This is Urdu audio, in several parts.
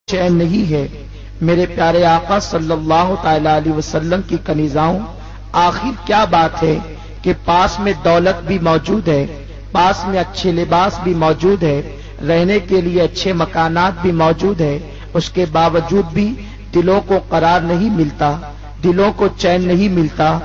چین نہیں ہے۔ میرے پیارے آقا صلی اللہ تعالی علیہ وسلم کی کنیزاؤں، آخر کیا بات ہے کہ پاس میں دولت بھی موجود ہے، پاس میں اچھے لباس بھی موجود ہے، رہنے کے لیے اچھے مکانات بھی موجود ہے، اس کے باوجود بھی دلوں کو قرار نہیں ملتا، دلوں کو چین نہیں ملتا،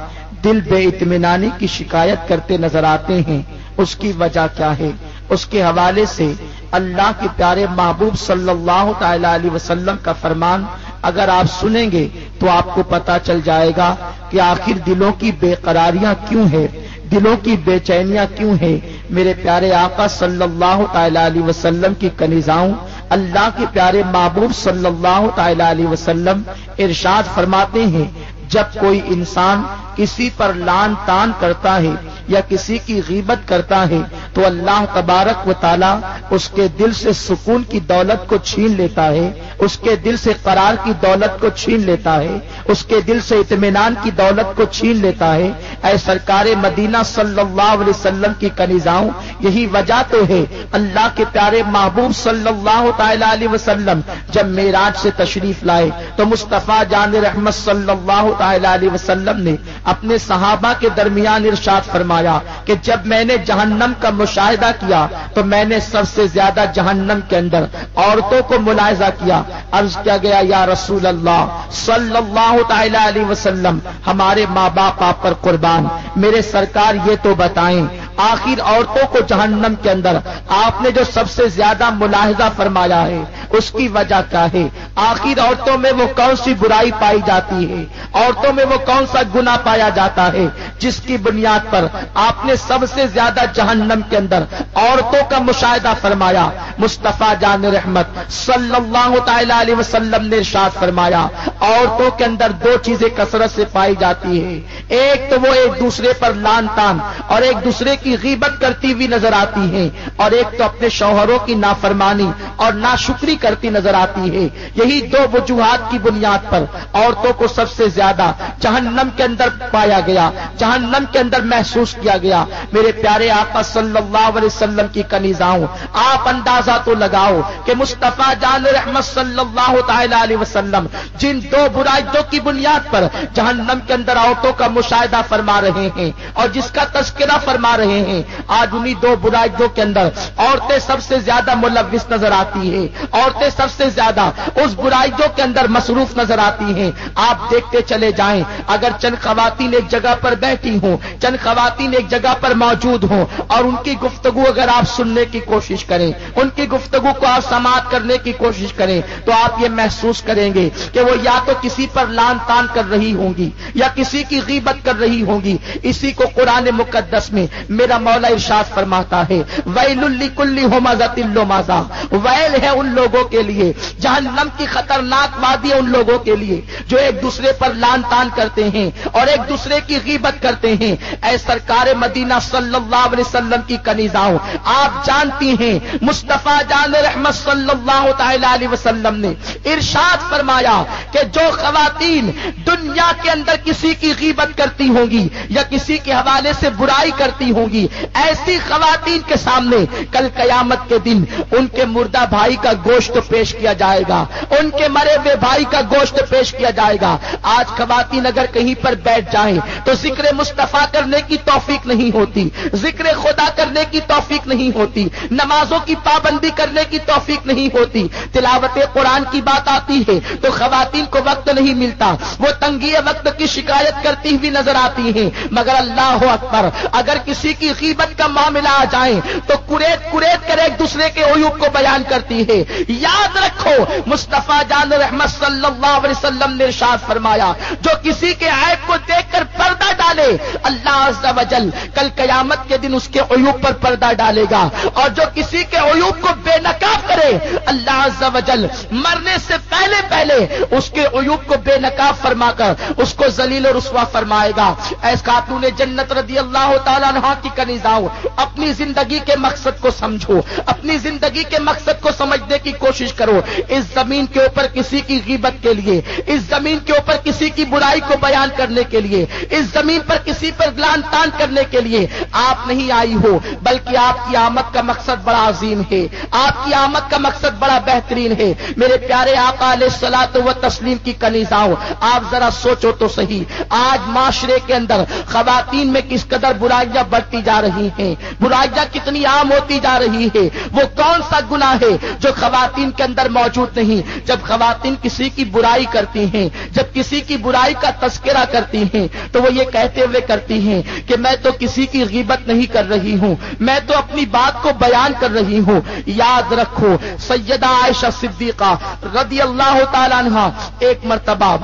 دل بے اطمینانی کی شکایت کرتے نظر آتے ہیں۔ اس کی وجہ کیا ہے؟ اس کے حوالے سے اللہ کے پیارے محبوب صلی اللہ تعالی علیہ وسلم کا فرمان اگر آپ سنیں گے تو آپ کو پتا چل جائے گا کہ آخر دلوں کی بے قراریاں کیوں ہیں، دلوں کی بے چینیاں کیوں ہیں۔ میرے پیارے آقا صلی اللہ تعالی علیہ وسلم کی کنیزاؤں، اللہ کے پیارے محبوب صلی اللہ تعالی علیہ وسلم ارشاد فرماتے ہیں، جب کوئی انسان کسی پر لان تان کرتا ہے یا کسی کی غیبت کرتا ہے تو اللہ تبارک و تعالی اس کے دل سے سکون کی دولت کو چھین لیتا ہے، اس کے دل سے قرار کی دولت کو چھین لیتا ہے، اس کے دل سے اطمینان کی دولت کو چھین لیتا ہے۔ اے سرکار مدینہ صلی اللہ علیہ وسلم کی کنیزاؤں، یہی وجہ تو ہے اللہ کے پیارے محبوب صلی اللہ تعالی علیہ وسلم جب معراج سے تشریف لائے تو مصطفیٰ جان رحمت صلی اللہ تعالی علیہ وسلم نے اپنے صحابہ کے درمیان ارشاد فرمایا کہ جب میں نے جہنم کا مشاہدہ کیا تو میں نے سب سے زیادہ جہنم کے اندر عورتوں کو ملاحظہ کیا۔ عرض کیا گیا، یا رسول اللہ صلی اللہ تعالی علیہ وسلم، ہمارے ماں باپ آپ پر قربان، میرے سرکار یہ تو بتائیں آخر عورتوں کو جہنم کے اندر آپ نے جو سب سے زیادہ ملاحظہ فرمایا ہے اس کی وجہ کیا ہے؟ آخر عورتوں میں وہ کون سی برائی پائی جاتی ہے، عورتوں میں وہ کون سا گناہ پایا جاتا ہے جس کی بنیاد پر آپ نے سب سے زیادہ جہنم کے اندر عورتوں کا مشاہدہ فرمایا؟ مصطفیٰ جان رحمت صلی اللہ تعالی علیہ وسلم نے ارشاد فرمایا، عورتوں کے اندر دو چیزیں کثرت سے پائی جاتی ہیں، ایک تو وہ ایک دوسرے پر لان تان اور ایک دوسرے کی غیبت کرتی ہوئی نظر آتی ہیں، اور ایک تو اپنے شوہروں کی نافرمانی اور ناشکری کرتی نظر آتی ہے۔ یہی دو وجوہات کی بنیاد پر عورتوں کو سب سے زیادہ جہنم کے اندر پایا گیا، جہنم کے اندر محسوس کیا گیا۔ میرے پیارے آقا صلی اللہ علیہ وسلم کی کنیزاؤں، آپ اندازہ تو لگاؤ کہ مصطفیٰ جان رحمت صلی اللہ تعالی علیہ وسلم جن دو برائیوں کی بنیاد پر جہنم کے اندر عورتوں کا مشاہدہ فرما رہے ہیں اور جس کا تذکرہ فرما رہے ہیں، آج انہی دو برائیوں کے اندر عورتیں سب سے زیادہ ملوث نظر آتی ہیں، عورتیں سب سے زیادہ اس برائیوں کے اندر مصروف نظر آتی ہیں۔ آپ دیکھتے چلے جائیں، اگر چند خواتین ایک جگہ پر بیٹھی ہوں، چند خواتین ایک جگہ پر موجود ہوں اور ان کی گفتگو اگر آپ سننے کی کوشش کریں، ان کی گفتگو کو آپ سماعت کرنے کی کوشش کریں تو آپ یہ محسوس کریں گے کہ وہ یا تو کسی پر لان تان کر رہی ہوں گی یا کسی کی غیبت کر رہی ہوں گی۔ اسی کو قرآن مقدس میں میرا مولا ارشاد فرماتا ہے، ویل لکل ہمزۃ لمزہ، ویل ہے ان لوگوں کے لیے، جہنم کی خطرناک وادی ہے ان لوگوں کے لیے جو ایک دوسرے پر لان تان کرتے ہیں اور ایک دوسرے کی غیبت کرتے ہیں۔ اے سرکار مدینہ صلی اللہ علیہ وسلم کی کنیزاؤں، آپ جانتی ہیں مصطفیٰ جان رحمت صلی اللہ تعالی علیہ وسلم نے ارشاد فرمایا کہ جو خواتین دنیا کے اندر کسی کی غیبت کرتی ہوں گی یا کسی کے حوالے سے برائی کرتی ہوں گی، ایسی خواتین کے سامنے کل قیامت کے دن ان کے مردہ بھائی کا گوشت پیش کیا جائے گا، ان کے مرے ہوئے بھائی کا گوشت پیش کیا جائے گا۔ آج خواتین اگر کہیں پر بیٹھ جائیں تو ذکر مصطفیٰ کرنے کی توفیق نہیں ہوتی، ذکر خدا کرنے کی توفیق نہیں ہوتی، نمازوں کی پابندی کرنے کی توفیق نہیں ہوتی، تلاوت قرآن کی بات آتی ہے تو خواتین کو وقت نہیں ملتا، وہ تنگی وقت کی شکایت کرتی ہوئی نظر آتی ہیں۔ مگر اللہ اکبر، اگر کسی کی غیبت کا معاملہ آ جائے تو کریت کریت کر ایک دوسرے کے عیوب کو بیان کرتی ہے۔ یاد رکھو مصطفیٰ جان رحمت صلی اللہ علیہ وسلم نے ارشاد فرمایا، جو کسی کے عیب کو دیکھ کر پردہ ڈالے اللہ عز و جل کل قیامت کے دن اس کے عیوب پر پردہ ڈالے گا، اور جو کسی کے عیوب کو بے نقاب کرے اللہ عز و جل مرنے سے پہلے پہلے اس کے عیوب کو بے نقاب فرما کر اس کو ذلیل و رسوا فرمائے گا۔ اے خاتون جنت رضی اللہ تعالیٰ عنہا کی کنیزاؤں، اپنی زندگی کے مقصد کو سمجھو، اپنی زندگی کے مقصد کو سمجھنے کی کوشش کرو۔ اس زمین کے اوپر کسی کی غیبت کے لیے، اس زمین کے اوپر کسی کسی کی برائی کو بیان کرنے کے لیے، اس زمین پر کسی پر لعن طعن کرنے کے لیے آپ نہیں آئی ہو، بلکہ آپ کی آمد کا مقصد بڑا عظیم ہے، آپ کی آمد کا مقصد بڑا بہترین ہے۔ میرے پیارے آقا علیہ الصلوۃ والتسلیم کی کنیزاؤں، آپ ذرا سوچو تو صحیح، آج معاشرے کے اندر خواتین میں کس قدر برائیاں بڑھتی جا رہی ہیں، برائیاں کتنی عام ہوتی جا رہی ہے۔ وہ کون سا گناہ ہے جو خواتین کے اندر موجود نہیں؟ جب خواتین کسی کی برائی کرتی ہیں، جب کسی کی برائی کا تذکرہ کرتی ہیں، تو وہ یہ کہتے ہوئے کرتی ہیں کہ میں تو کسی کی غیبت نہیں کر رہی ہوں، میں تو اپنی بات کو بیان کر رہی ہوں۔ یاد رکھو سیدہ عائشہ صدیقہ رضی اللہ تعالی عنہا ایک مرتبہ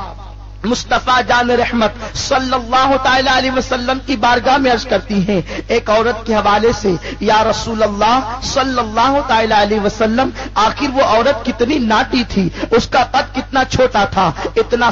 مصطفیٰ جان رحمت صلی اللہ تعالی علیہ وسلم کی بارگاہ میں عرض کرتی ہیں ایک عورت کے حوالے سے، یا رسول اللہ صلی اللہ تعالی علیہ وسلم، آخر وہ عورت کتنی ناٹی تھی، اس کا قد کتنا چھوٹا تھا، اتنا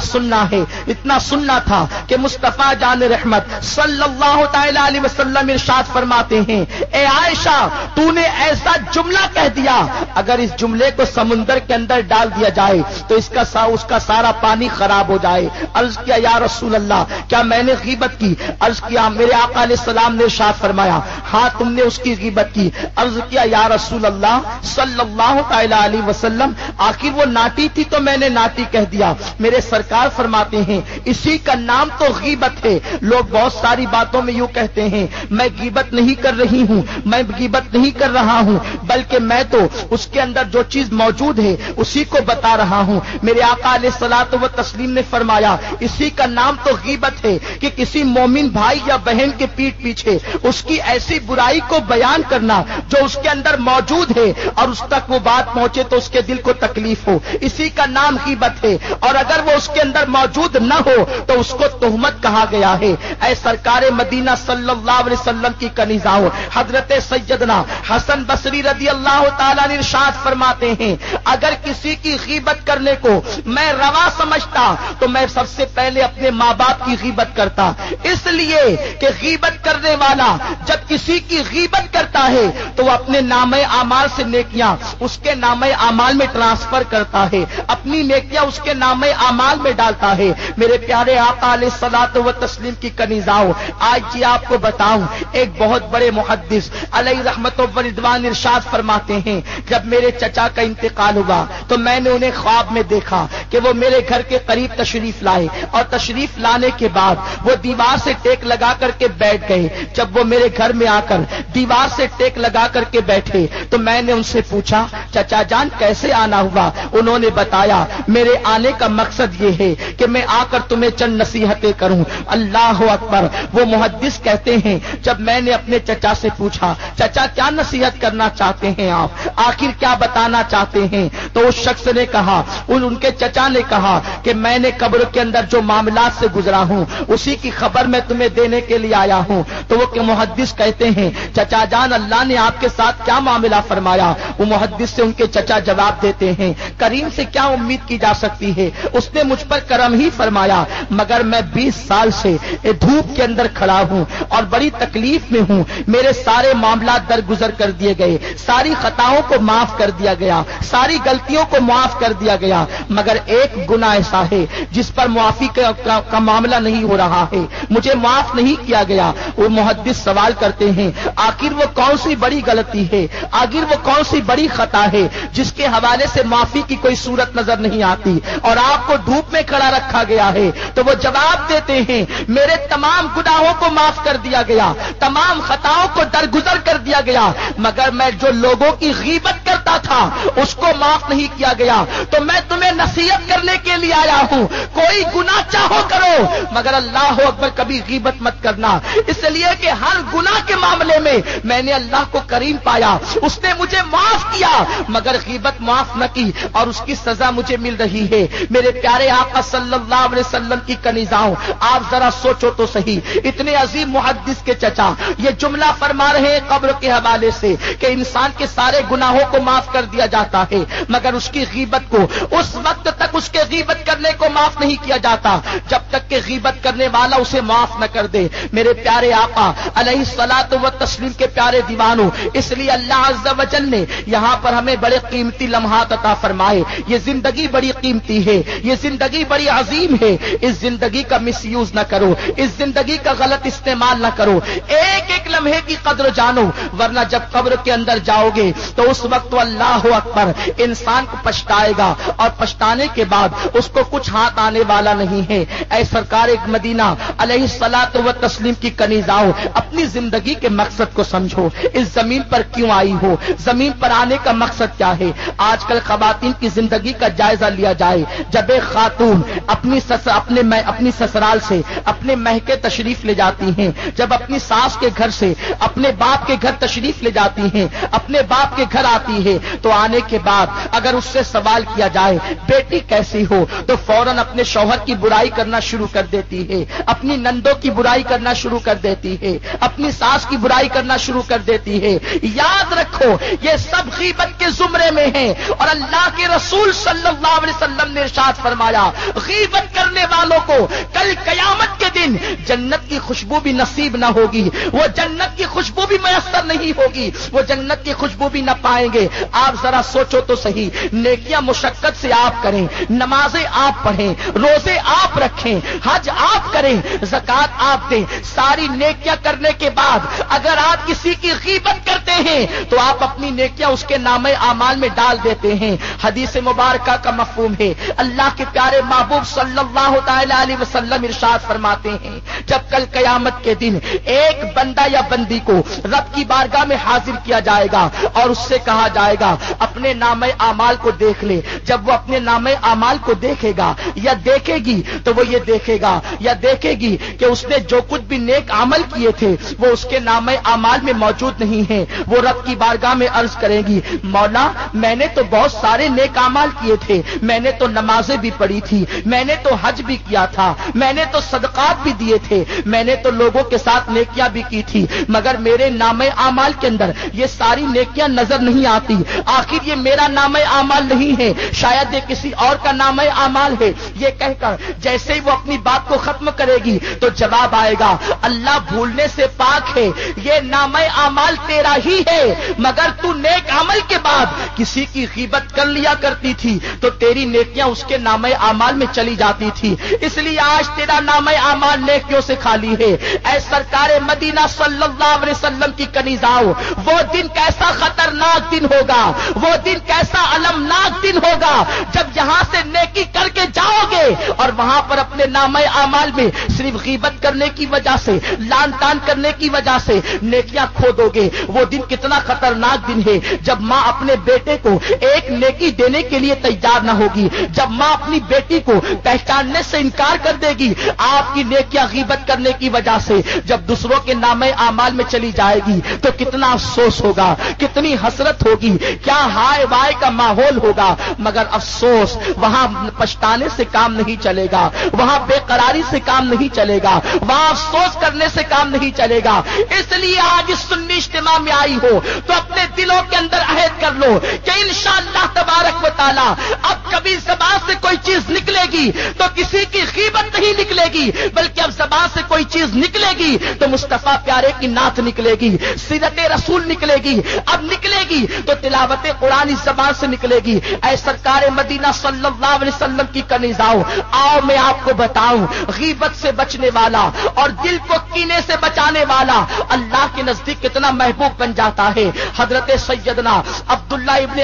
سننا تھا کہ مصطفیٰ جان رحمت صلی اللہ تعالی علیہ وسلم ارشاد فرماتے ہیں، اے عائشہ تو نے ایسا جملہ کہہ دیا، اگر اس جملے کو سمندر کے اندر ڈال دیا جائے تو اس کا سارا پانی خراب ہو جائے۔ عرض کیا یا رسول اللہ کیا میں نے غیبت کی؟ عرض کیا میرے آقا علیہ السلام نے ارشاد فرمایا ہاں تم نے اس کی غیبت کی۔ عرض کیا یا رسول اللہ صلی اللہ تعالی علیہ وسلم آخر وہ ناٹی تھی تو میں نے ناٹی کہہ دیا۔ میرے سرکار فرماتے ہیں اسی کا نام تو غیبت ہے۔ لوگ بہت ساری باتوں میں یوں کہتے ہیں میں غیبت نہیں کر رہی ہوں، میں غیبت نہیں کر رہا ہوں، بلکہ میں تو اس کے اندر جو چیز موجود ہے اسی کو بتا رہا ہوں۔ میرے آقا علیہ الصلوۃ والتسلیم نے فرمایا اسی کا نام تو غیبت ہے کہ کسی مومن بھائی یا بہن کے پیٹھ پیچھے اس کی ایسی برائی کو بیان کرنا جو اس کے اندر موجود ہے اور اس تک وہ بات پہنچے تو اس کے دل کو تکلیف ہو، اسی کا نام غیبت ہے، اور اگر وہ اس کے اندر موجود نہ ہو تو اس کو تہمت کہا گیا ہے۔ اے سرکار مدینہ صلی اللہ علیہ وسلم کی کنیزاؤں، حضرت سیدنا حسن بصری رضی اللہ تعالیٰ نے ارشاد فرماتے ہیں اگر کسی کی غیبت کرنے کو میں روا سمجھتا تو میں سب سے پہلے اپنے ماں باپ کی غیبت کرتا، اس لیے کہ غیبت کرنے والا جب کسی کی غیبت کرتا ہے تو وہ اپنے نامہ اعمال سے نیکیاں اس کے نامہ اعمال میں ٹرانسفر کرتا ہے، اپنی نیکیاں اس کے نامہ اعمال میں ڈالتا ہے۔ میرے پیارے آقا علیہ الصلوۃ والتسلیم کی کنیزاؤں، آج جی آپ کو بتاؤں ایک بہت بڑے محدث علیہ رحمت و رضوان ارشاد فرماتے ہیں جب میرے چچا کا انتقال ہوا تو میں نے انہیں خواب میں دیکھا کہ وہ میرے گھر کے قریب تشریف لائے اور تشریف لانے کے بعد وہ دیوار سے ٹیک لگا کر کے بیٹھ گئے۔ جب وہ میرے گھر میں آ کر دیوار سے ٹیک لگا کر کے بیٹھے تو میں نے ان سے پوچھا چچا جان کیسے آنا ہوا؟ انہوں نے بتایا میرے آنے کا مقصد یہ ہے کہ میں آ کر تمہیں چند نصیحتیں کروں۔ اللہ اکبر! وہ محدث کہتے ہیں جب میں نے اپنے چچا سے پوچھا چچا کیا نصیحت کرنا چاہتے ہیں آپ، آخر کیا بتانا چاہتے ہیں، تو اس شخص نے کہا، ان کے چچا نے کہا کہ میں نے قبر کے اندر جو معاملات سے گزرا ہوں اسی کی خبر میں تمہیں دینے کے لیے آیا ہوں۔ تو وہ کہ محدث کہتے ہیں چچا جان اللہ نے آپ کے ساتھ کیا معاملہ فرمایا؟ وہ محدث سے ان کے چچا جواب دیتے ہیں کریم سے کیا امید کی جا سکتی ہے، اس نے مجھ پر کرم ہی فرمایا، مگر میں 20 سال سے دھوپ کے اندر کھڑا ہوں اور بڑی تکلیف میں ہوں، میرے سارے معاملات درگزر کر دیے گئے، ساری خطاؤں کو معاف کر دیا گیا، ساری غلطیوں کو معاف کر دیا گیا، مگر ایک گناہ ایسا ہے جس پر معافی کا معاملہ نہیں ہو رہا ہے، مجھے معاف نہیں کیا گیا۔ وہ محدث سوال کرتے ہیں آخر وہ کون سی بڑی غلطی ہے، آخر وہ کون سی بڑی خطا ہے جس کے حوالے سے معافی کی کوئی صورت نظر نہیں آتی اور آپ کو دھوپ میں کھڑا رکھا گیا ہے؟ تو وہ جواب دیتے ہیں میرے تمام گناہوں کو معاف کر دیا گیا، تمام خطاؤں کو درگزر کر دیا گیا، مگر میں جو لوگوں کی غیبت کرتا تھا اس کو معاف نہیں کیا گیا۔ تو میں تمہیں نصیحت کرنے کے لیے آیا ہوں کوئی گناہ چاہو کرو مگر اللہ اکبر کبھی غیبت مت کرنا، اس لیے کہ ہر گناہ کے معاملے میں میں نے اللہ کو کریم پایا، اس نے مجھے معاف کیا مگر غیبت معاف نہ کی اور اس کی سزا مجھے مل رہی ہے۔ میرے پیارے آقا صلی اللہ علیہ وسلم کی کنیزاؤں، آپ ذرا سوچو تو صحیح، اتنے عظیم محدث کے چچا یہ جملہ فرما رہے ہیں قبر کے حوالے سے کہ انسان کے سارے گناہوں کو معاف کر دیا جاتا ہے مگر اس کی غیبت کو اس وقت تک تک اس کے غیبت کرنے کو معاف نہیں کیا جاتا جب تک کہ غیبت کرنے والا اسے معاف نہ کر دے۔ میرے پیارے آقا علیہ الصلوۃ والتسلیم کے پیارے دیوانوں، اس لیے اللہ عز و جل نے یہاں پر ہمیں بڑے قیمتی لمحات عطا فرمائے۔ یہ زندگی بڑی قیمتی ہے، یہ زندگی بڑی عظیم ہے، اس زندگی کا مس یوز نہ کرو، اس زندگی کا غلط استعمال نہ کرو، ایک ایک لمحے کی قدر جانو، ورنہ جب قبر کے اندر جاؤ گے تو اس وقت تو اللہ اکبر انسان کو پچھتائے گا، اور پچھتانے کے بعد اس کو کچھ ہاتھ آنے والا نہیں ہے۔ اے سرکار مدینہ علیہ الصلوۃ والتسلیم کی کنیزاؤں، اپنی زندگی کے مقصد کو سمجھو، اس زمین پر کیوں آئی ہو، زمین پر آنے کا مقصد کیا ہے۔ آج کل خواتین کی زندگی کا جائزہ لیا جائے، جب ایک خاتون اپنی سسرال سے اپنے میکے تشریف لے جاتی ہیں، جب اپنی ساس کے گھر سے اپنے باپ کے گھر تشریف لے جاتی ہیں، اپنے باپ کے گھر آتی ہے، تو آنے کے بعد اگر اس سے سوال کیا جائے بیٹی کیسی ہو، تو فوراً اپنے شوہر کی برائی کرنا شروع کر دیتی ہے، اپنی نندوں کی برائی کرنا شروع کر دیتی ہے، اپنی ساس کی برائی کرنا شروع کر دیتی ہے۔ یاد رکھو یہ سب غیبت کے زمرے میں ہیں، اور اللہ کے رسول صلی اللہ علیہ وسلم نے ارشاد فرمایا غیبت کرنے والوں کو کل قیامت کے دن جنت کی خوشبو بھی نصیب نہ ہوگی، وہ جنت کی خوشبو بھی میسر نہیں ہوگی، وہ جنت کی خوشبو بھی نہ پائیں گے۔ آپ ذرا سوچو تو صحیح، نیکیاں مشقت سے آپ کریں، نمازیں آپ پڑھیں، روزے آپ رکھیں، حج آپ کریں، زکوٰۃ آپ دیں، ساری نیکیاں کرنے کے بعد اگر آپ کسی کی غیبت کرتے ہیں تو آپ اپنی نیکیاں اس کے نامہ اعمال میں ڈال دیتے ہیں۔ حدیث مبارکہ کا مفہوم ہے، اللہ کے پیارے محبوب صلی اللہ تعالی علیہ وسلم ارشاد فرماتے ہیں جب کل قیامت کے دن ایک بندہ یا بندی کو رب کی بارگاہ میں حاضر کیا جائے گا اور اس سے کہا جائے گا اپنے نامہ اعمال کو دیکھ لے، جب وہ اپنے نامہ اعمال کو دیکھے گا یا دیکھے گی تو وہ یہ دیکھے گا یا دیکھے گی کہ اس نے جو کچھ بھی نیک عمل کیے تھے وہ اس کے نامہ اعمال میں موجود نہیں ہے۔ وہ رب کی بارگاہ میں عرض کرے گی مولا میں نے تو بہت سارے نیک اعمال کیے تھے، میں نے تو نمازیں بھی پڑھی تھی، میں نے تو حج بھی کیا تھا، میں نے تو صدقات بھی دیے تھے، میں نے تو لوگوں کے ساتھ نیکیاں بھی کی تھی، مگر میرے نامہ اعمال کے اندر یہ ساری نیکیاں نظر نہیں آتی۔ آخر یہ میرا نامہ اعمال نہیں ہے، شاید یہ کسی اور کا نامہ اعمال ہے۔ یہ کہہ کر جیسے ہی وہ اپنی بات کو ختم کرے گی تو جواب آئے گا اللہ بھولنے سے پاک ہے، یہ نامہ اعمال تیرا ہی ہے، مگر تو نیک عمل کے بعد کسی کی غیبت کر لیا کرتی تھی تو تیری نیکیاں اس کے نامہ اعمال میں چلی جاتی تھی، اس لیے آج تیرا نامہ اعمال نیکیوں سے خالی ہے۔ اے سرکار مدینہ صلی اللہ علیہ وسلم کی کنیزاؤں، وہ دن کیسا خطرناک دن ہوگا، وہ دن کیسا المناک دن ہوگا جب یہاں سے نیکی کر کے جاؤ گے اور وہاں پر اپنے نامہ اعمال میں صرف غیبت کرنے کی وجہ سے، لان تان کرنے کی وجہ سے نیکیاں کھو دو گے۔ وہ دن کتنا خطرناک دن ہے جب ماں اپنے بیٹے کو ایک نیکی دینے کے لیے تیار نہ ہوگی، جب ماں اپنی بیٹی کو پہچاننے سے انکار کر دے گی آپ کی نیکیاں غیبت کرنے کی وجہ سے، جب دوسروں کے نامہ اعمال میں چلی جائے گی تو کتنا افسوس ہوگا، کتنی حسرت ہوگی، کیا ہائے وائے کا ماحول ہوگا۔ مگر افسوس وہاں پچھتانے سے کام نہیں چلے گا، وہاں بے قراری سے کام نہیں چلے گا، وہاں افسوس کرنے سے کام نہیں چلے گا۔ اس لیے آج اس سنی اجتماع میں آئی ہو تو اپنے دلوں کے اندر عہد کر لو کہ انشاءاللہ تبارک و تعالی اب کبھی زبان سے کوئی چیز نکلے گی تو کسی کی غیبت نہیں نکلے گی، بلکہ اب زبان سے کوئی چیز نکلے گی تو مصطفیٰ پیارے کی نعت نکلے گی، سیرت رسول نکلے گی، اب نکلے گی تو تلاوت قرآن اس زبان سے نکلے گی۔ اے سرکار مدینہ صلی اللہ علیہ وسلم کی کنیزاؤں، آؤ میں آپ کو بتاؤں غیبت سے بچنے والا اور دل کو کینے سے بچانے والا اللہ کے نزدیک کتنا محبوب بن جاتا ہے۔ حضرت سیدنا عبداللہ ابن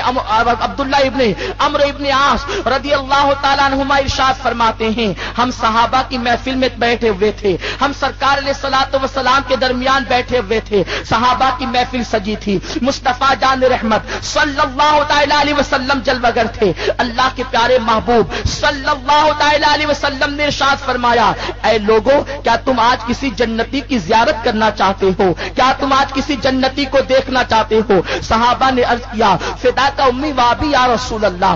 عمرو ابن عاص رضی اللہ تعالیٰ عنہما ارشاد فرماتے ہیں ہم صحابہ کی محفل میں بیٹھے ہوئے تھے، ہم سرکار علیہ الصلوۃ والسلام کے درمیان بیٹھے ہوئے تھے، صحابہ کی محفل سجی تھی، مصطفیٰ جان رحمت صلی اللہ تعالیٰ علیہ وسلم جلوہ گر تھے، اللہ کے پیارے محبوب صلی اللہ تعالیٰ علیہ وسلم نے ارشاد فرمایا اے لوگو کیا تم آج کسی جنتی کی زیارت کرنا چاہتے ہو، کیا تم آج کسی جنتی کو دیکھنا چاہتے ہو؟ صحابہ نے عرض کیا فدا کا امی و ابی یا رسول اللہ،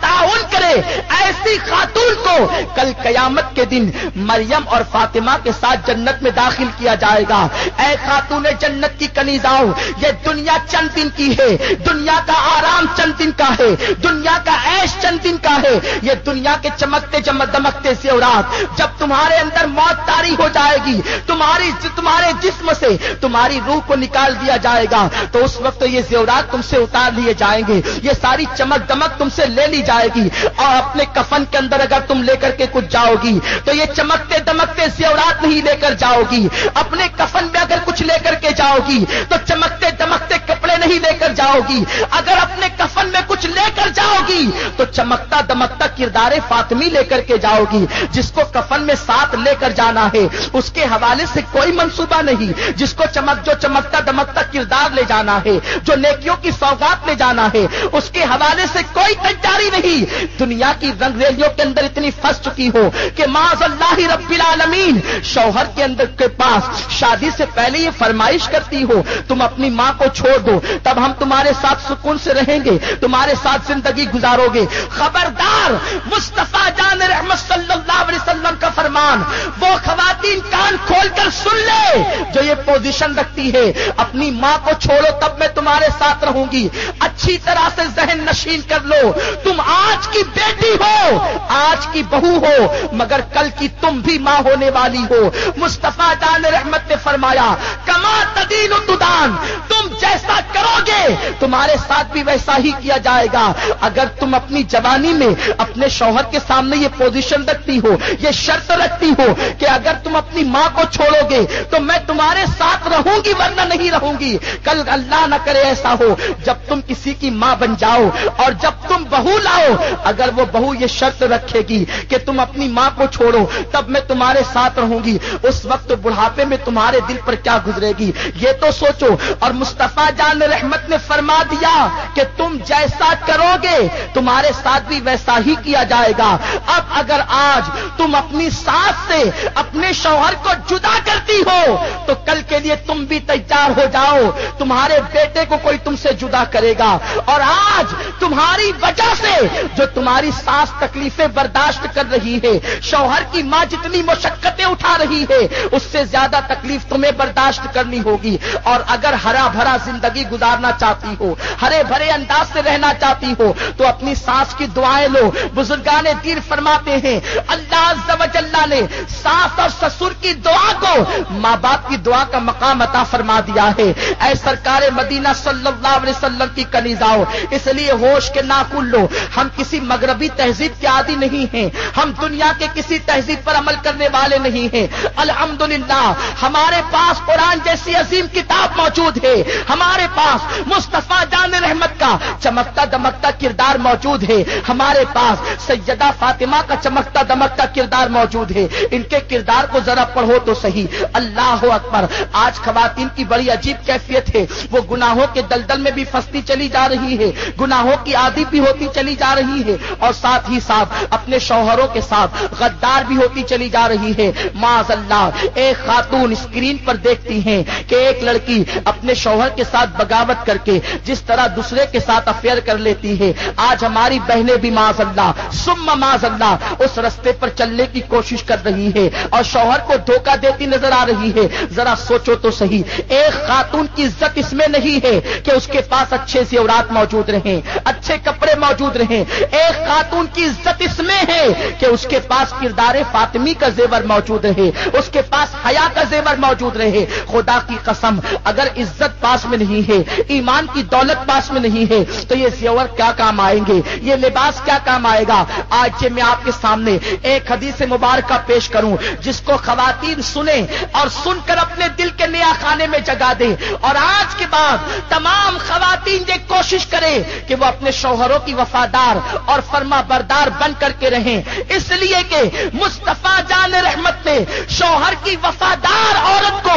تعاون کرے، ایسی خاتون کو کل قیامت کے دن مریم اور فاطمہ کے ساتھ جنت میں داخل کیا جائے گا۔ اے خاتون جنت کی کنیزاؤں، یہ دنیا چند دن کی ہے، دنیا کا آرام چند دن کا ہے، دنیا کا عیش چند دن کا ہے۔ یہ دنیا کے چمکتے دمکتے زیورات جب تمہارے اندر موت طاری ہو جائے گی، تمہارے جسم سے تمہاری روح کو نکال دیا جائے گا، تو اس وقت یہ زیورات تم سے اتار لیے جائیں گے، یہ ساری چمک دمک تم سے لے لی جائے گی، اور اپنے کفن کے اندر اگر تم لے کر کے کچھ جاؤ گی تو یہ چمکتے دمکتے زیورات نہیں لے کر جاؤ گی۔ اپنے کفن میں اگر کچھ لے کر کے جاؤ گی تو چمکتے دمکتے کپڑے نہیں لے کر جاؤ گی، اگر اپنے کفن میں کچھ لے کر جاؤ گی تو چمکتا دمکتا کردار فاطمی لے کر کے جاؤ گی۔ جس کو کفن میں ساتھ لے کر جانا ہے اس کے حوالے سے کوئی منصوبہ نہیں، جس کو چمکتا دمکتا کردار لے جانا ہے، جو نیکیوں کی سوغات لے جانا ہے، اس کے حوالے سے کوئی تیاری نہیں۔ دنیا کی رنگ ریلیوں کے اندر اتنی پھنس چکی ہو کہ معاذ اللہ رب العالمین شوہر کے اندر کے پاس شادی سے پہلے یہ فرمائش کرتی ہو تم اپنی ماں کو چھوڑ دو، تب ہم تمہارے ساتھ سکون سے رہیں گے، تمہارے ساتھ زندگی گزارو گے۔ خبردار، مصطفیٰ جان رحمت صلی اللہ علیہ وسلم کا فرمان وہ خواتین کان کھول کر سن لے جو یہ پوزیشن رکھتی ہے اپنی ماں کو چھوڑو تب میں تمہارے ساتھ رہوں گی۔ اچھی طرح سے ذہن نشین کر لو، تم آج کی بیٹی ہو، آج کی بہو ہو، مگر کل کی تم بھی ماں ہونے والی ہو۔ مصطفیٰ جان رحمت نے فرمایا کما تدین تدان، تم جیسا کرو گے تمہارے ساتھ بھی ویسا ہی کیا جائے گا۔ اگر تم اپنی جوانی میں اپنے شوہر کے سامنے یہ پوزیشن رکھتی ہو، یہ شرط رکھتی ہو کہ اگر تم اپنی ماں کو چھوڑو گے تو میں تمہارے ساتھ رہوں گی ورنہ نہیں رہوں گی، کل اللہ نہ کرے ایسا ہو جب تم کسی کی ماں بن جاؤ اور جب تم بہو لاؤ، اگر وہ بہو یہ شرط رکھے گی کہ تم اپنی ماں کو چھوڑو تب میں تمہارے ساتھ رہوں گی، اس وقت بڑھاپے میں تمہارے دل پر کیا گزرے گی یہ تو سوچو۔ اور مصطفیٰ جان رحمت نے فرما دیا کہ تم جیسا کرو گے تمہارے ساتھ بھی ویسا ہی کیا جائے گا۔ اب اگر آج تم اپنی ساس سے اپنے شوہر کو جدا کرتی ہو تو کل کے لیے تم بھی تیار ہو جاؤ، تمہارے بیٹے کو کوئی تم سے جدا کرے گا۔ اور آج تمہاری وجہ سے جو تمہاری ساس تکلیفیں برداشت کر رہی ہے، شوہر کی ماں جتنی مشقتیں اٹھا رہی ہے اس سے زیادہ تکلیف تمہیں برداشت کرنی ہوگی۔ اور اگر ہرا بھرا زندگی گزارنا چاہتی ہو، ہرے بھرے انداز سے رہنا چاہتی ہو تو اپنی ساس کی دعائیں لو۔ بزرگان دین فرماتے ہیں اللہ عز و جل نے ساس اور سسر کی دعا کو ماں باپ کی دعا کا مقام عطا فرما دیا ہے۔ اے سرکار مدینہ صلی اللہ علیہ وسلم کی کنیزاؤ، اس لیے ہوش کے ناخن لو، ہم کسی مغربی تہذیب کے عادی نہیں ہیں، ہم دنیا کے کسی تہذیب پر عمل کرنے والے نہیں ہیں۔ الحمدللہ ہمارے پاس قرآن جیسی عظیم کتاب موجود ہے، ہمارے پاس مصطفیٰ جان رحمت کا چمکتا دمکتا کردار موجود ہے، ہمارے پاس سیدہ فاطمہ کا چمکتا دمکتا کردار موجود ہے۔ ان کے کردار کو ذرا پڑھو تو صحیح، اللہ اکبر۔ آج خواتین کی بڑی عجیب کیفیت ہے، وہ گناہوں کے دلدل میں بھی پھنستی چلی جا رہی ہے، گناہوں کی عادی بھی ہوتی چلی جا رہی ہے، اور ساتھ ہی ساتھ اپنے شوہروں کے ساتھ غدار بھی ہوتی چلی جا رہی ہے۔ معاذ اللہ، ایک خاتون اسکرین پر دیکھتی ہیں کہ ایک لڑکی اپنے شوہر کے ساتھ بغاوت کر کے جس طرح دوسرے کے ساتھ افیئر کر لیتی ہے، آج ہماری بہنیں بھی معاذ اللہ ثم معاذ اللہ اس رستے پر چلنے کی کوشش کر رہی ہے اور شوہر کو دھوکہ دیتی نظر آ رہی ہے۔ ذرا سوچو تو صحیح، ایک خاتون کی عزت اس میں نہیں ہے کہ اس کے پاس اچھے زیورات موجود رہیں، اچھے کپڑے موجود رہیں، ایک خاتون کی عزت اس میں ہے کہ اس کے پاس کردار فاطمی کا زیور موجود رہے، اس کے پاس حیا کا زیور موجود رہے۔ خدا کی قسم، اگر عزت پاس میں نہیں ہے، ایمان کی دولت پاس میں نہیں ہے تو یہ زیور کیا کام آئیں گے، یہ لباس کیا کام آئے گا۔ آج میں آپ کے سامنے ایک حدیث مبارکہ پیش کروں جس کو خواتین سنیں اور سن کر اپنے دل کے نیا خانے میں جگا دیں، اور آج کے بعد تمام خواتین یہ کوشش کریں کہ وہ اپنے شوہروں کی وفادار اور فرما بردار بن کر کے رہیں، اس لیے کہ مصطفیٰ جان رحمت نے شوہر کی وفادار عورت کو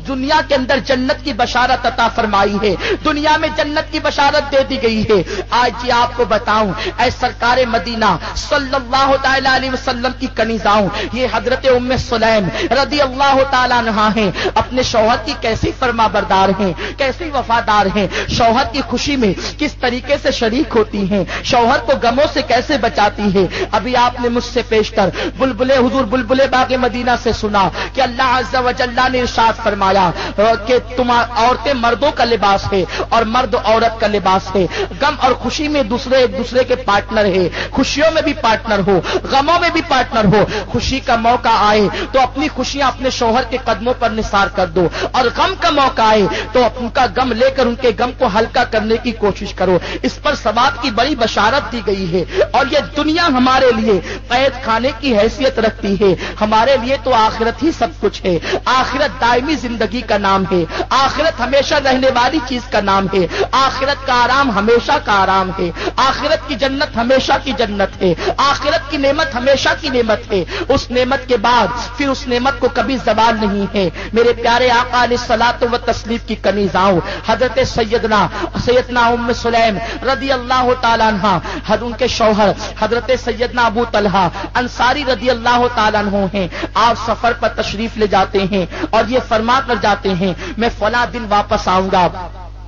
دنیا کے اندر جنت کی بشارت عطا فرمائی ہے، دنیا میں جنت کی بشارت دے دی گئی ہے۔ آج جی آپ کو بتاؤں، اے سرکار مدینہ صلی اللہ تعالی علیہ وسلم کی کنیزاؤں، یہ حضرت ام سلیم رضی اللہ تعالی عنہا ہیں، اپنے شوہر کی کیسی فرما بردار ہیں، کیسی وفادار ہیں، شوہر کی خوشی میں کس طریقے سے شریک ہوتی ہیں، شوہر کو غموں سے کیسے بچاتی ہے۔ ابھی آپ نے مجھ سے پیشتر بلبلے حضور بلبلے باغ مدینہ سے سنا کہ اللہ عز و جل نے ارشاد فرمایا کہ تم عورتیں مردوں کا لباس ہے اور مرد عورت کا لباس ہے، غم اور خوشی میں ایک دوسرے کے پارٹنر ہے، خوشیوں میں بھی پارٹنر ہو، غموں میں بھی پارٹنر ہو۔ خوشی کا موقع آئے تو اپنی خوشیاں اپنے شوہر کے قدموں پر نثار کر دو، اور غم کا موقع آئے تو ان کا غم لے کر ان کے غم کو ہلکا کرنے کی کوشش کرو۔ اس پر ثواب کی بڑی بشارت دی گئی ہے، اور یہ دنیا ہمارے لیے قید خانے کی حیثیت رکھتی ہے، ہمارے لیے تو آخرت ہی سب کچھ ہے۔ آخرت دائمی زندگی کا نام ہے، آخرت ہمیشہ رہنے والی چیز کا نام ہے، آخرت کا آرام ہمیشہ کا آرام ہے، آخرت کی جنت ہمیشہ کی جنت ہے، آخرت کی نعمت ہمیشہ کی نعمت ہے۔ اس نعمت کے بعد پھر اس نعمت کو کبھی زوال نہیں ہے۔ میرے پیارے آقا علیہ الصلوۃ والتسلیم کی کنیزاؤں، حضرت سیدنا ام سلیم رضی اللہ تعالی عنہ، ان کے شوہر حضرت سیدنا ابو طلحہ انصاری رضی اللہ تعالی عنہ ہیں۔ آپ سفر پر تشریف لے جاتے ہیں اور یہ فرما کر جاتے ہیں میں فلاں دن واپس آؤں گا،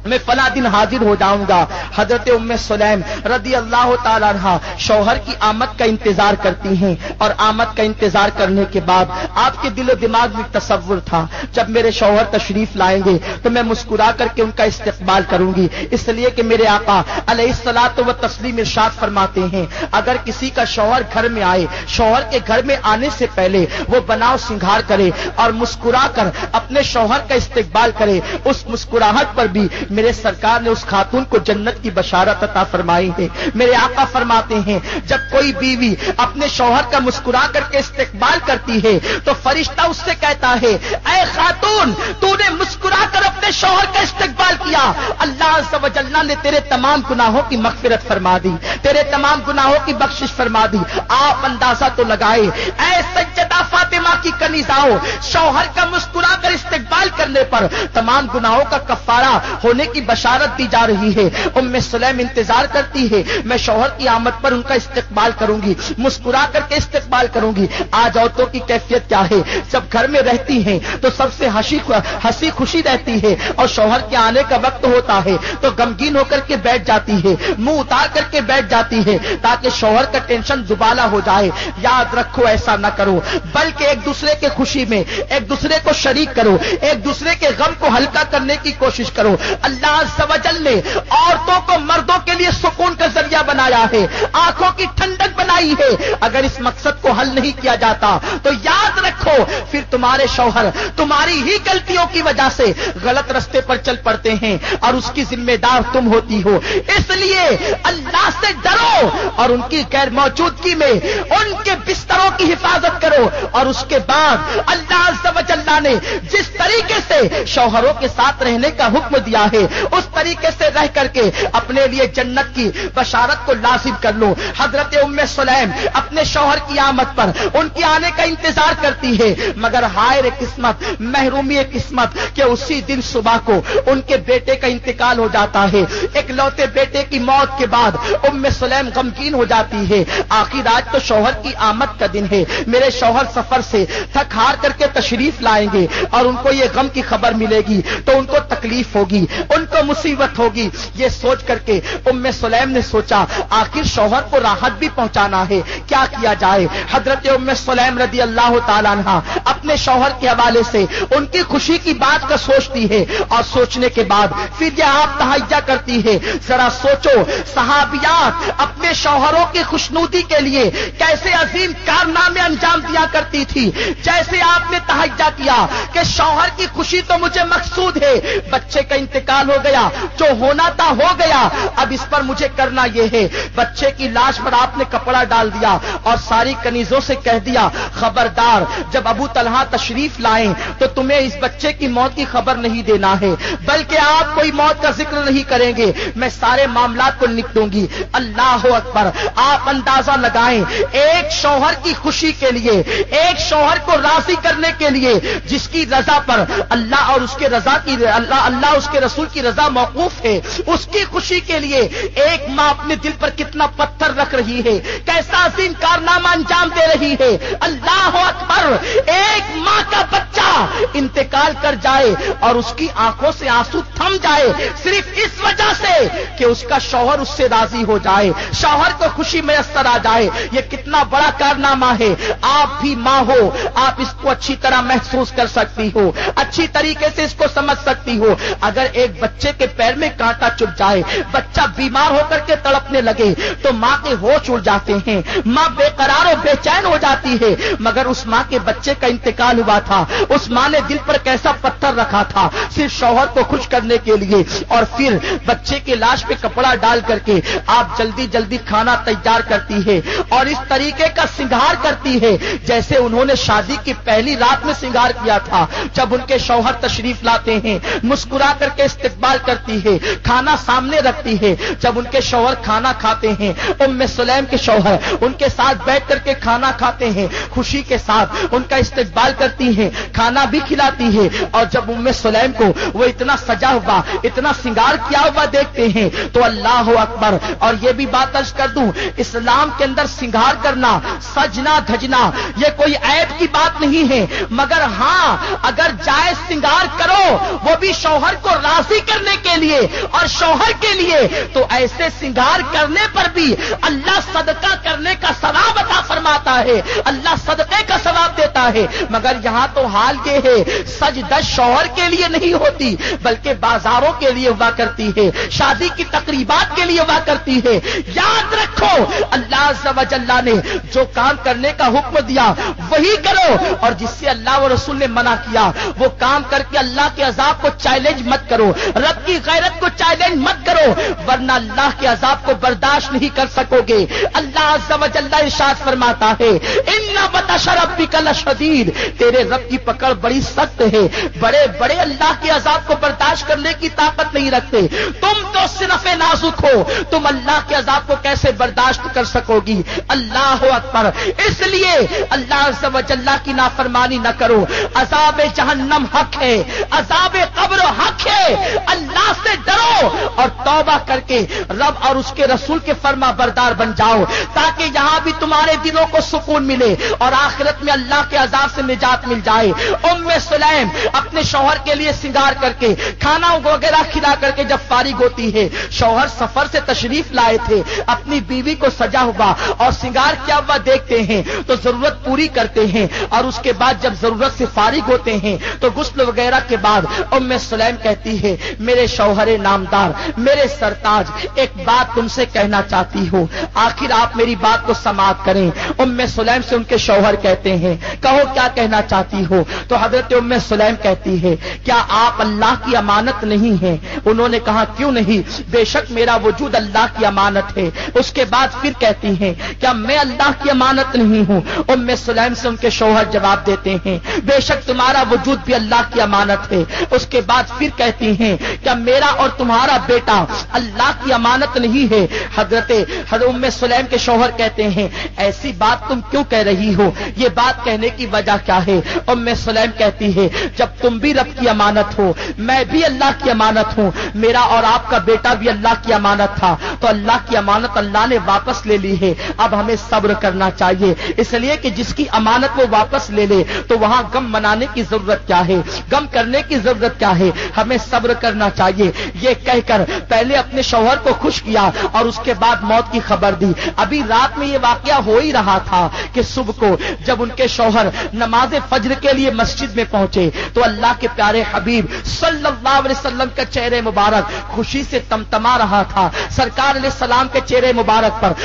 میں فلاں دن حاضر ہو جاؤں گا۔ حضرت ام سلیم رضی اللہ تعالی عنہ شوہر کی آمد کا انتظار کرتی ہیں، اور آمد کا انتظار کرنے کے بعد آپ کے دل و دماغ میں تصور تھا جب میرے شوہر تشریف لائیں گے تو میں مسکرا کر کے ان کا استقبال کروں گی، اس لیے کہ میرے آقا علیہ الصلوۃ والتسلیم ارشاد فرماتے ہیں اگر کسی کا شوہر گھر میں آئے، شوہر کے گھر میں آنے سے پہلے وہ بناؤ سنگھار کرے اور مسکرا کر اپنے شوہر کا استقبال کرے، اس مسکراہٹ پر بھی میرے سرکار نے اس خاتون کو جنت کی بشارت عطا فرمائی ہے۔ میرے آقا فرماتے ہیں جب کوئی بیوی اپنے شوہر کا مسکرا کر کے استقبال کرتی ہے تو فرشتہ اس سے کہتا ہے اے خاتون تو نے مسکرا کر اپنے شوہر کا استقبال کیا، اللہ عز و جل نے تیرے تمام گناہوں کی مغفرت فرما دی، تیرے تمام گناہوں کی بخشش فرما دی۔ آپ اندازہ تو لگائے اے سیدہ فاطمہ کی کنیزاؤں، شوہر کا مسکرا کر استقبال کرنے پر تمام گناہوں کا کفارہ ہونے کی بشارت دی جا رہی ہے۔ ام سلیم انتظار کرتی ہے میں شوہر کی آمد پر ان کا استقبال کروں گی، مسکرا کر کے استقبال کروں گی۔ آج عورتوں کی کیفیت کیا ہے، جب گھر میں رہتی ہیں تو سب سے ہنسی خوشی رہتی ہے، اور شوہر کے آنے کا وقت ہوتا ہے تو غمگین ہو کر کے بیٹھ جاتی ہے، منہ اتار کر کے بیٹھ جاتی ہے تاکہ شوہر کا ٹینشن دوبالا ہو جائے۔ یاد رکھو ایسا نہ کرو، بلکہ ایک دوسرے کے خوشی میں ایک دوسرے کو شریک کرو، ایک دوسرے کے غم کو ہلکا کرنے کی کوشش کرو۔ اللہ عز و جل نے عورتوں کو مردوں کے لیے سکون کا ذریعہ بنایا ہے، آنکھوں کی ٹھنڈک بنائی ہے۔ اگر اس مقصد کو حل نہیں کیا جاتا تو یاد رکھو پھر تمہارے شوہر تمہاری ہی غلطیوں کی وجہ سے غلط رستے پر چل پڑتے ہیں، اور اس کی ذمہ دار تم ہوتی ہو۔ اس لیے اللہ سے ڈرو اور ان کی غیر موجودگی میں ان کے بستروں کی حفاظت کرو، اور اس کے بعد اللہ عز و جل نے جس طریقے سے شوہروں کے ساتھ رہنے کا حکم دیا ہے اس طریقے سے رہ کر کے اپنے لیے جنت کی بشارت کو لازم کر لو۔ حضرت ام سلیم اپنے شوہر کی آمد پر ان کے آنے کا انتظار کرتی ہے، مگر ہائے رے قسمت، محرومی قسمت کہ اسی دن صبح کو ان کے بیٹے کا انتقال ہو جاتا ہے۔ ایک لوتے بیٹے کی موت کے بعد ام سلیم غمگین ہو جاتی ہے۔ آخر آج تو شوہر کی آمد کا دن ہے، میرے شوہر سفر سے تھک ہار کر کے تشریف لائیں گے اور ان کو یہ غم کی خبر ملے گی تو ان کو تکلیف ہوگی، ان کو مصیبت ہوگی۔ یہ سوچ کر کے ام سلیم نے سوچا آخر شوہر کو راحت بھی پہنچانا ہے، کیا کیا جائے۔ حضرت ام سلیم رضی اللہ تعالی عنہ اپنے شوہر کے حوالے سے ان کی خوشی کی بات کا سوچتی ہے، اور سوچنے کے بعد پھر یہ آپ تہیہ کرتی ہے۔ ذرا سوچو صحابیات اپنے شوہروں کی خوشنودی کے لیے کیسے عظیم کارنامے انجام دیا کرتی تھی۔ جیسے آپ نے تہیہ کیا کہ شوہر کی خوشی تو مجھے مقصود ہے، بچے کا انتقال انتقال ہو گیا، جو ہونا تھا ہو گیا، اب اس پر مجھے کرنا یہ ہے۔ بچے کی لاش پر آپ نے کپڑا ڈال دیا اور ساری کنیزوں سے کہہ دیا خبردار جب ابو طلحہ تشریف لائیں تو تمہیں اس بچے کی موت کی خبر نہیں دینا ہے، بلکہ آپ کوئی موت کا ذکر نہیں کریں گے، میں سارے معاملات کو نپٹوں گی۔ اللہ اکبر! آپ اندازہ لگائیں، ایک شوہر کی خوشی کے لیے، ایک شوہر کو راضی کرنے کے لیے جس کی رضا پر اللہ اور اس کے رضا کی اللہ اس کے رسول کی رضا موقوف ہے، اس کی خوشی کے لیے ایک ماں اپنے دل پر کتنا پتھر رکھ رہی ہے، کیسا عظیم کارنامہ انجام دے رہی ہے۔ اللہ اکبر! ایک ماں کا بچہ انتقال کر جائے اور اس کی آنکھوں سے آنسو تھم جائے صرف اس وجہ سے کہ اس کا شوہر اس سے راضی ہو جائے، شوہر کو خوشی میسر آ جائے، یہ کتنا بڑا کارنامہ ہے۔ آپ بھی ماں ہو، آپ اس کو اچھی طرح محسوس کر سکتی ہو، اچھی طریقے سے اس کو سمجھ سکتی ہو۔ اگر ایک بچے کے پیر میں کانٹا چبھ جائے، بچہ بیمار ہو کر کے تڑپنے لگے تو ماں کے ہوش اڑ جاتے ہیں، ماں بے قرار و بے چین ہو جاتی ہے، مگر اس ماں کے بچے کا انتقال ہوا تھا، اس ماں نے دل پر کیسا پتھر رکھا تھا صرف شوہر کو خوش کرنے کے لیے، اور پھر بچے کی لاش پہ کپڑا ڈال کر کے آپ جلدی جلدی کھانا تیار کرتی ہے اور اس طریقے کا سنگار کرتی ہے جیسے انہوں نے شادی کی پہلی رات میں سنگار کیا تھا۔ جب ان کے شوہر تشریف لاتے ہیں مسکرا کر کے استقبال کرتی ہے، کھانا سامنے رکھتی ہے۔ جب ان کے شوہر کھانا کھاتے ہیں، ام سلیم کے شوہر ان کے ساتھ بیٹھ کر کے کھانا کھاتے ہیں، خوشی کے ساتھ ان کا استقبال کرتی ہیں، کھانا بھی کھلاتی ہے۔ اور جب ام سلیم کو وہ اتنا سجا ہوا، اتنا سنگار کیا ہوا دیکھتے ہیں تو اللہ اکبر! اور یہ بھی بات عرض کر دوں، اسلام کے اندر سنگار کرنا، سجنا دھجنا یہ کوئی عیب کی بات نہیں ہے، مگر ہاں اگر جائز سنگار کرو وہ بھی شوہر کو راضی کرنے کے لیے اور شوہر کے لیے، تو ایسے سنگار کرنے پر بھی اللہ صدقہ کرنے کا ثواب عطا فرماتا ہے، اللہ صدقے کا ثواب دیتا ہے۔ مگر یہاں تو حال یہ ہے سج دج شوہر کے لیے نہیں ہوتی بلکہ بازاروں کے لیے ہوا کرتی ہے، شادی کی تقریبات کے لیے ہوا کرتی ہے۔ یاد رکھو اللہ عز و جل نے جو کام کرنے کا حکم دیا وہی کرو، اور جس سے اللہ و رسول نے منع کیا وہ کام کر کے اللہ کے عذاب کو چیلنج مت کرو، رب کی غیرت کو چیلنج مت کرو، ورنہ اللہ کے عذاب کو برداشت نہیں کر سکو گے۔ اللہ عز و جل ارشاد فرماتا ہے ان بطش ربک لشدید، تیرے رب کی پکڑ بڑی سخت ہے، بڑے بڑے اللہ کے عذاب کو برداشت کرنے کی طاقت نہیں رکھتے، تم تو صرف نازک ہو، تم اللہ کے عذاب کو کیسے برداشت کر سکو گی؟ اللہ اکبر! اس لیے اللہ عز و جل کی نافرمانی نہ کرو، عذاب جہنم حق ہے، عذاب قبر حق ہے، اللہ سے ڈرو اور توبہ کر کے رب اور اس کے رسول کے فرما بردار بن جاؤ تاکہ یہاں بھی تمہارے دلوں کو سکون ملے اور آخرت میں اللہ کے عذاب سے نجات مل جائے۔ ام سلیم اپنے شوہر کے لیے سنگار کر کے کھانا وغیرہ کھلا کر کے جب فارغ ہوتی ہے، شوہر سفر سے تشریف لائے تھے، اپنی بیوی کو سجا ہوا اور سنگار کیا ہوا دیکھتے ہیں تو ضرورت پوری کرتے ہیں، اور اس کے بعد جب ضرورت سے فارغ ہوتے ہیں تو غسل وغیرہ کے بعد ام سلیم کہتی ہے میرے شوہر نامدار، میرے سرتاج، ایک بات تم سے کہنا چاہتی ہوں، آخر آپ میری بات کو سماعت کریں۔ ام سلیم سے ان کے شوہر کہتے ہیں کہو کیا کہنا چاہتی ہو؟ تو حضرت ام سلیم کہتی ہے کیا آپ اللہ کی امانت نہیں ہیں؟ انہوں نے کہا کیوں نہیں، بے شک میرا وجود اللہ کی امانت ہے۔ اس کے بعد پھر کہتی ہیں کیا میں اللہ کی امانت نہیں ہوں؟ ام سلیم سے ان کے شوہر جواب دیتے ہیں بے شک تمہارا وجود بھی اللہ کی امانت ہے۔ اس کے بعد پھر کہتی ہیں کیا میرا اور تمہارا بیٹا اللہ کی امانت نہیں ہے؟ حضرت ام سلیم کے شوہر کہتے ہیں ایسی بات تم کیوں کہہ رہی ہو، یہ بات کہنے کی وجہ کیا ہے؟ ام سلیم کہتی ہے جب تم بھی رب کی امانت ہو، میں بھی اللہ کی امانت ہوں، میرا اور آپ کا بیٹا بھی اللہ کی امانت تھا، تو اللہ کی امانت اللہ نے واپس لے لی ہے، اب ہمیں صبر کرنا چاہیے، اس لیے کہ جس کی امانت وہ واپس لے لے تو وہاں غم منانے کی ضرورت کیا ہے، غم کرنے کی ضرورت کیا ہے، ہمیں صبر کرنا چاہیے۔ یہ کہہ کر پہلے اپنے شوہر کو خوش کیا اور اس کے بعد موت کی خبر دی۔ ابھی رات میں یہ واقعہ ہو ہی رہا تھا کہ صبح کو جب ان کے شوہر نماز فجر کے لیے مسجد میں پہنچے تو اللہ کے پیارے حبیب صلی اللہ علیہ وسلم کا چہرے مبارک خوشی سے تمتما رہا تھا، سرکار علیہ السلام کے چہرے مبارک پر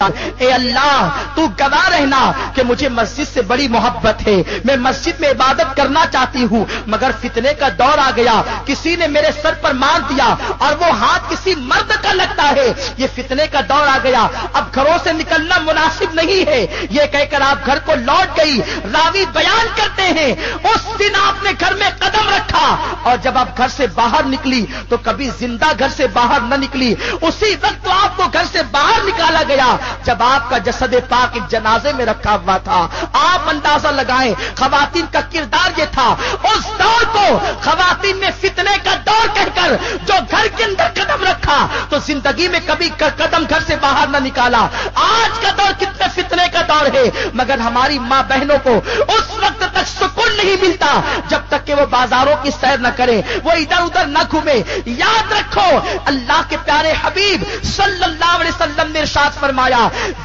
اے اللہ تو گواہ رہنا کہ مجھے مسجد سے بڑی محبت ہے، میں مسجد میں عبادت کرنا چاہتی ہوں، مگر فتنے کا دور آ گیا، کسی نے میرے سر پر مار دیا اور وہ ہاتھ کسی مرد کا لگتا ہے، یہ فتنے کا دور آ گیا، اب گھروں سے نکلنا مناسب نہیں ہے، یہ کہہ کر آپ گھر کو لوٹ گئی۔ راوی بیان کرتے ہیں اس دن آپ نے گھر میں قدم رکھا اور جب آپ گھر سے باہر نکلی تو کبھی زندہ گھر سے باہر نہ نکلی، اسی وقت تو آپ کو گھر سے باہر نکالا گیا جب آپ کا جسد پاک ایک جنازے میں رکھا ہوا تھا۔ آپ اندازہ لگائیں خواتین کا کردار یہ تھا، اس دور کو خواتین نے فتنے کا دور کہہ کر جو گھر کے اندر قدم رکھا تو زندگی میں کبھی قدم گھر سے باہر نہ نکالا۔ آج کا دور کتنے فتنے کا دور ہے، مگر ہماری ماں بہنوں کو اس وقت تک سکون نہیں ملتا جب تک کہ وہ بازاروں کی سیر نہ کریں، وہ ادھر ادھر نہ گھومے۔ یاد رکھو اللہ کے پیارے حبیب صلی اللہ علیہ وسلم نے ارشاد فرمایا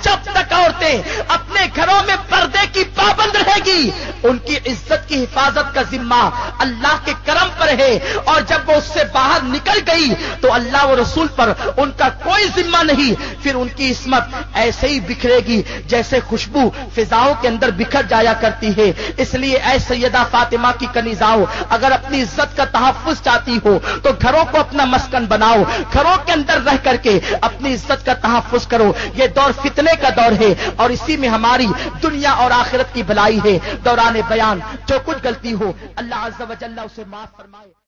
جب تک عورتیں اپنے گھروں میں پردے کی پابند رہے گی ان کی عزت کی حفاظت کا ذمہ اللہ کے کرم پر ہے، اور جب وہ اس سے باہر نکل گئی تو اللہ و رسول پر ان کا کوئی ذمہ نہیں، پھر ان کی عصمت ایسے ہی بکھرے گی جیسے خوشبو فضاؤں کے اندر بکھر جایا کرتی ہے۔ اس لیے اے سیدہ فاطمہ کی کنیزاؤں، اگر اپنی عزت کا تحفظ چاہتی ہو تو گھروں کو اپنا مسکن بناؤ، گھروں کے اندر رہ کر کے اپنی عزت کا تحفظ کرو۔ یہ دور فتنے کا دور ہے اور اسی میں ہماری دنیا اور آخرت کی بھلائی ہے۔ دوران بیان جو کچھ غلطی ہو اللہ عز و جل اسے معاف فرمائے۔